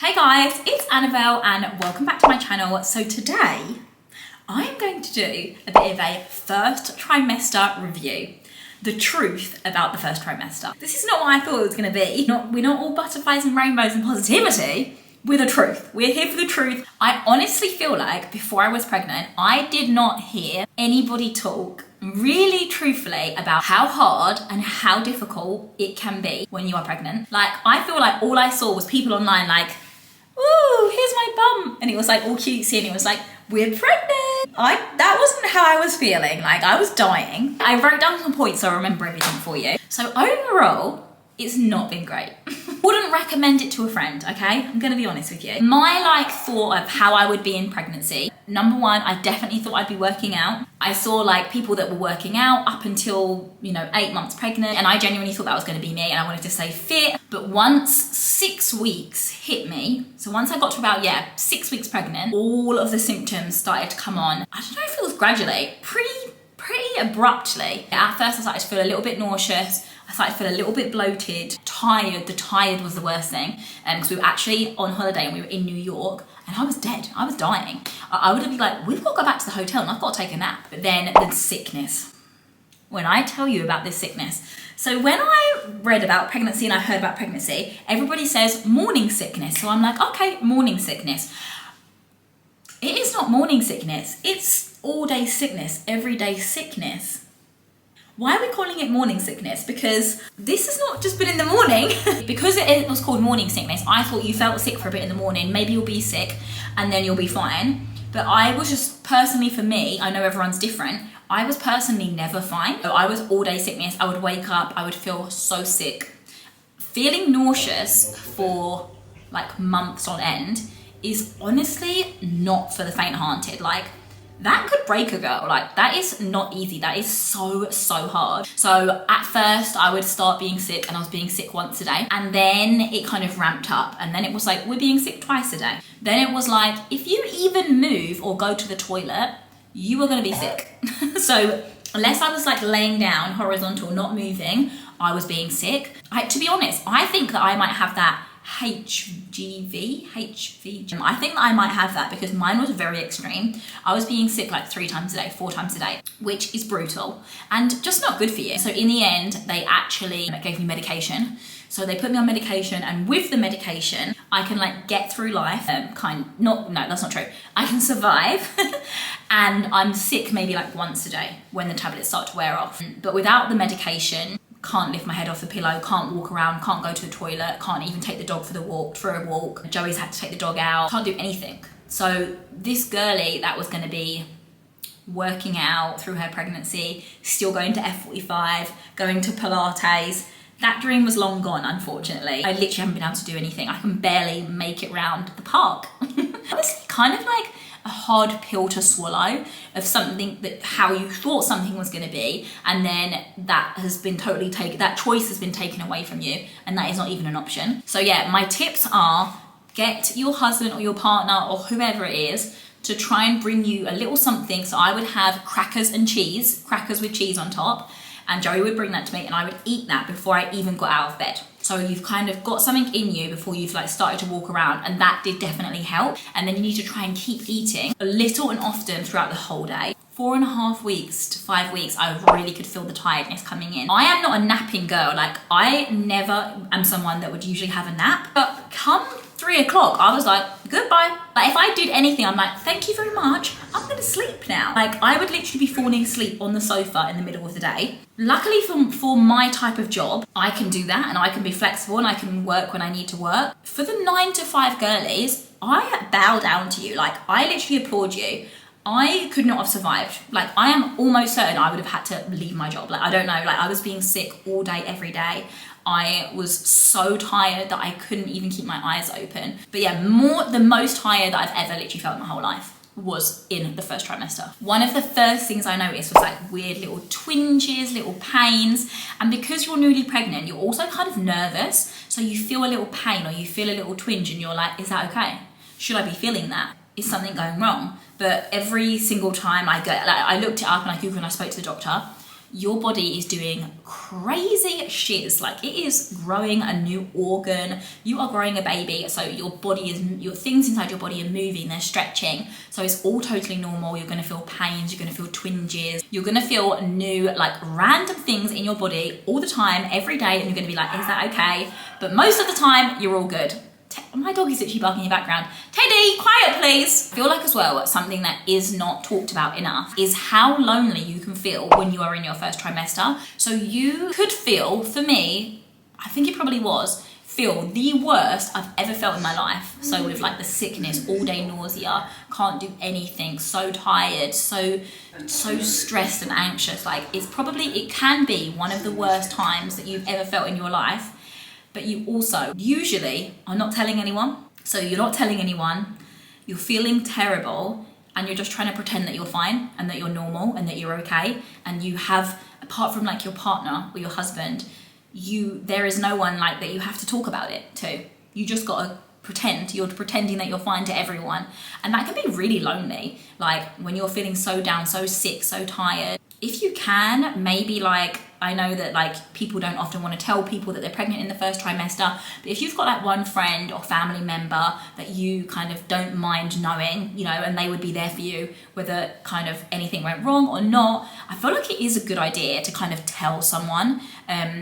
Hey guys, it's Annabelle and welcome back to my channel. So today I am going to do a bit of a first trimester review. The truth about the first trimester. This is not what I thought it was going to be. We're not all butterflies and rainbows and positivity. We're the truth. We're here for the truth. I honestly feel like before I was pregnant, I did not hear anybody talk really truthfully about how hard and how difficult it can be when you are pregnant. Like, I feel like all I saw was people online like, ooh, here's my bum. And it was like all cutesy and it was like, we're pregnant. That wasn't how I was feeling. Like, I was dying. I wrote down some points so I remember everything for you. So overall, it's not been great. Wouldn't recommend it to a friend, okay? I'm gonna be honest with you. My thought of how I would be in pregnancy, number one, I definitely thought I'd be working out. I saw people that were working out up until, 8 months pregnant, and I genuinely thought that was gonna be me and I wanted to stay fit. But once 6 weeks hit me, so once I got to about, 6 weeks pregnant, all of the symptoms started to come on. I don't know if it was gradually, pretty abruptly. At first I started to feel a little bit nauseous. I started to feel a little bit bloated, tired. The tired was the worst thing because we were actually on holiday and we were in New York and I was dead. I was dying. I would have been like, we've got to go back to the hotel and I've got to take a nap. But then the sickness. When I tell you about this sickness. So when I read about pregnancy and I heard about pregnancy, everybody says morning sickness. So I'm like, okay, morning sickness. It is not morning sickness. It's all day sickness, everyday sickness. Why are we calling it morning sickness? Because this has not just been in the morning. Because it was called morning sickness, I thought you felt sick for a bit in the morning, maybe you'll be sick and then you'll be fine. But I was just, personally for me, I know everyone's different, I was personally never fine. So I was all day sickness, I would wake up, I would feel so sick. Feeling nauseous for months on end is honestly not for the faint-hearted. That could break a girl. That is not easy. That is so hard. So at first I would start being sick and I was being sick once a day. And then it kind of ramped up. And then it was like, we're being sick twice a day. Then it was like, if you even move or go to the toilet, you are gonna be sick. So unless I was laying down horizontal, not moving, I was being sick. To be honest, I think that I might have that HVG. I think that I might have that because mine was very extreme. I was being sick 3 times a day, 4 times a day, which is brutal and just not good for you. So in the end, they actually gave me medication. So they put me on medication and with the medication, I can get through life. No, that's not true. I can survive and I'm sick maybe once a day when the tablets start to wear off. But without the medication, can't lift my head off the pillow, can't walk around, can't go to the toilet, can't even take the dog for a walk. Joey's had to take the dog out, can't do anything. So this girlie that was gonna be working out through her pregnancy, still going to F45, going to Pilates, that dream was long gone, unfortunately. I literally haven't been able to do anything. I can barely make it round the park. Honestly, kind of a hard pill to swallow of something that how you thought something was going to be, and then that has been totally taken, that choice has been taken away from you, and that is not even an option. So my tips are get your husband or your partner or whoever it is to try and bring you a little something. So I would have crackers and cheese, crackers with cheese on top, and Joey would bring that to me and I would eat that before I even got out of bed. So you've kind of got something in you before you've started to walk around, and that did definitely help. And then you need to try and keep eating a little and often throughout the whole day. 4.5 weeks to 5 weeks, I really could feel the tiredness coming in. I am not a napping girl. I never am someone that would usually have a nap, but come 3 o'clock, I was like, goodbye. If I did anything, I'm like, thank you very much. I'm gonna sleep now. I would literally be falling asleep on the sofa in the middle of the day. Luckily for my type of job, I can do that and I can be flexible and I can work when I need to work. For the 9 to 5 girlies, I bow down to you. I literally applaud you. I could not have survived. I am almost certain I would have had to leave my job. I don't know, I was being sick all day, every day. I was so tired that I couldn't even keep my eyes open. But the most tired that I've ever literally felt in my whole life was in the first trimester. One of the first things I noticed was weird little twinges, little pains. And because you're newly pregnant, you're also kind of nervous. So you feel a little pain or you feel a little twinge and you're like, is that okay? Should I be feeling that? Is something going wrong? But every single time I looked it up and I Googled and I spoke to the doctor, your body is doing crazy shiz. Like, it is growing a new organ. You are growing a baby, so your things inside your body are moving, they're stretching. So it's all totally normal. You're gonna feel pains, you're gonna feel twinges, you're gonna feel new, like random things in your body all the time, every day, and you're gonna be like, is that okay? But most of the time, you're all good. My dog is literally barking in the background. Teddy, quiet please. I feel like as well, something that is not talked about enough is how lonely you can feel when you are in your first trimester. So you could feel, for me, I think it probably was, feel the worst I've ever felt in my life. So with like the sickness, all day nausea, can't do anything, so tired, so stressed and anxious. Like it can be one of the worst times that you've ever felt in your life. But you also usually are not telling anyone. So you're not telling anyone, you're feeling terrible, and you're just trying to pretend that you're fine and that you're normal and that you're okay. And you have, apart from like your partner or your husband, there is no one like that you have to talk about it to. You just gotta pretend. You're pretending that you're fine to everyone. And that can be really lonely. Like when you're feeling so down, so sick, so tired. If you can, maybe like, I know that like people don't often want to tell people that they're pregnant in the first trimester, but if you've got like one friend or family member that you kind of don't mind knowing, you know, and they would be there for you, whether kind of anything went wrong or not, I feel like it is a good idea to kind of tell someone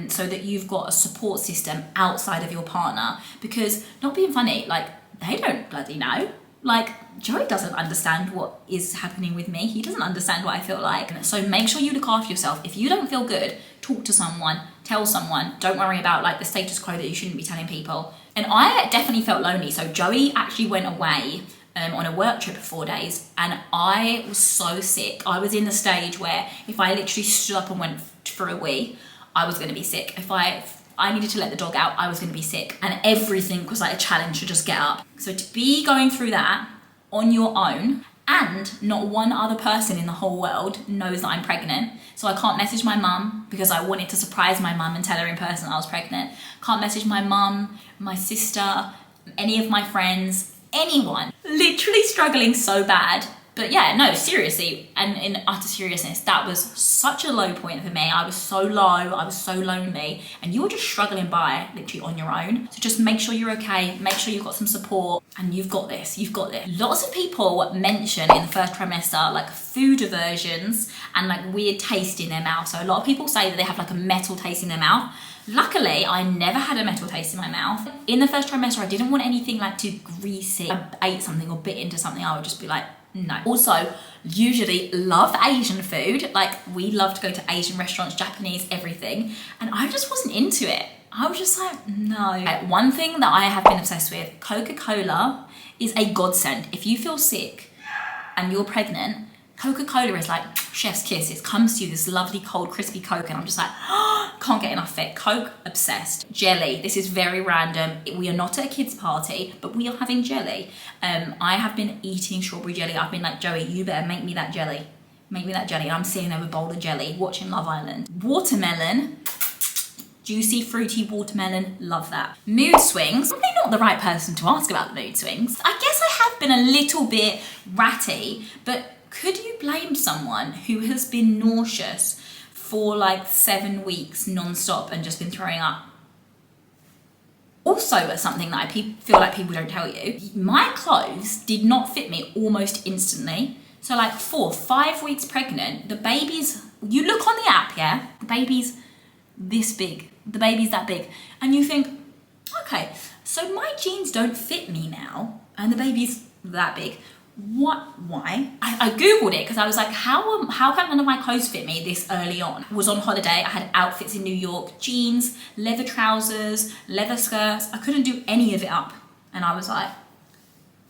so that you've got a support system outside of your partner. Because not being funny, like they don't bloody know. Like, Joey doesn't understand what is happening with me. He doesn't understand what I feel like. So make sure you look after yourself. If you don't feel good, talk to someone, tell someone. Don't worry about like the status quo that you shouldn't be telling people. And I definitely felt lonely. So Joey actually went away on a work trip for 4 days, and I was so sick. I was in the stage where if I literally stood up and went for a wee, I was gonna be sick. If I needed to let the dog out, I was gonna be sick. And everything was like a challenge to just get up. So to be going through that on your own, and not one other person in the whole world knows that I'm pregnant. So I can't message my mum because I wanted to surprise my mum and tell her in person I was pregnant. Can't message my mum, my sister, any of my friends, anyone. Literally struggling so bad. But yeah, no, seriously, and in utter seriousness, that was such a low point for me. I was so low, I was so lonely, and you were just struggling by literally on your own. So just make sure you're okay, make sure you've got some support, and you've got this, you've got this. Lots of people mention in the first trimester like food aversions and like weird taste in their mouth. So a lot of people say that they have like a metal taste in their mouth. Luckily, I never had a metal taste in my mouth. In the first trimester, I didn't want anything like too greasy. I ate something or bit into something, I would just be like, no. Also, usually love Asian food. Like we love to go to Asian restaurants, Japanese, everything. And I just wasn't into it. I was just like, no. One thing that I have been obsessed with, Coca-Cola is a godsend. If you feel sick and you're pregnant, Coca-Cola is like chef's kiss. It comes to you, this lovely cold crispy Coke, and I'm just like, oh, can't get enough of it. Coke, obsessed. Jelly, this is very random. We are not at a kid's party, but we are having jelly. I have been eating strawberry jelly. I've been like, Joey, you better make me that jelly. Make me that jelly. And I'm sitting there with a bowl of jelly, watching Love Island. Watermelon, juicy, fruity watermelon, love that. Mood swings, I'm not the right person to ask about the mood swings. I guess I have been a little bit ratty, but could you blame someone who has been nauseous for like 7 weeks non-stop and just been throwing up? Also, something that I feel like people don't tell you, my clothes did not fit me almost instantly. So like 4-5 weeks pregnant, the baby's, you look on the app, yeah, the baby's this big, the baby's that big. And you think, okay, so my jeans don't fit me now and the baby's that big. Why? I googled it because I was like, how come none of my clothes fit me this early on? I was on holiday, I had outfits in New York, jeans, leather trousers, leather skirts. I couldn't do any of it up. And I was like,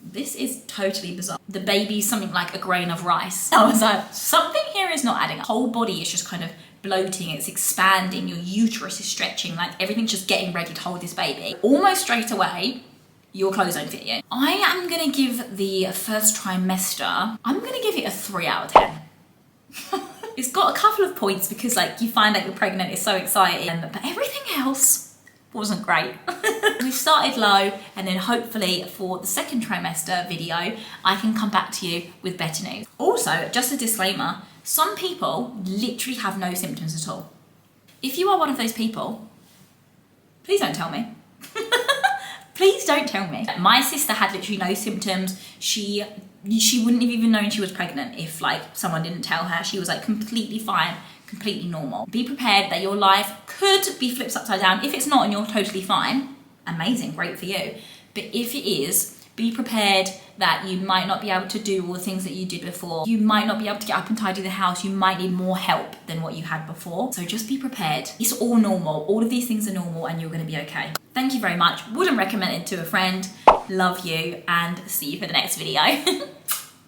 this is totally bizarre. The baby's something like a grain of rice. I was like, something here is not adding up. Whole body is just kind of bloating, it's expanding, your uterus is stretching, like everything's just getting ready to hold this baby. Almost straight away, your clothes don't fit you. I am gonna give the first trimester, I'm gonna give it a 3 out of 10. It's got a couple of points because like you find out you're pregnant, it's so exciting, but everything else, wasn't great. We started low, and then hopefully for the second trimester video, I can come back to you with better news. Also, just a disclaimer, some people literally have no symptoms at all. If you are one of those people, please don't tell me. Please don't tell me. My sister had literally no symptoms. She wouldn't have even known she was pregnant if like someone didn't tell her. She was like completely fine, completely normal. Be prepared that your life could be flipped upside down. If it's not and you're totally fine, amazing, great for you. But if it is, be prepared that you might not be able to do all the things that you did before. You might not be able to get up and tidy the house. You might need more help than what you had before. So just be prepared. It's all normal. All of these things are normal and you're gonna be okay. Thank you very much. Wouldn't recommend it to a friend. Love you and see you for the next video.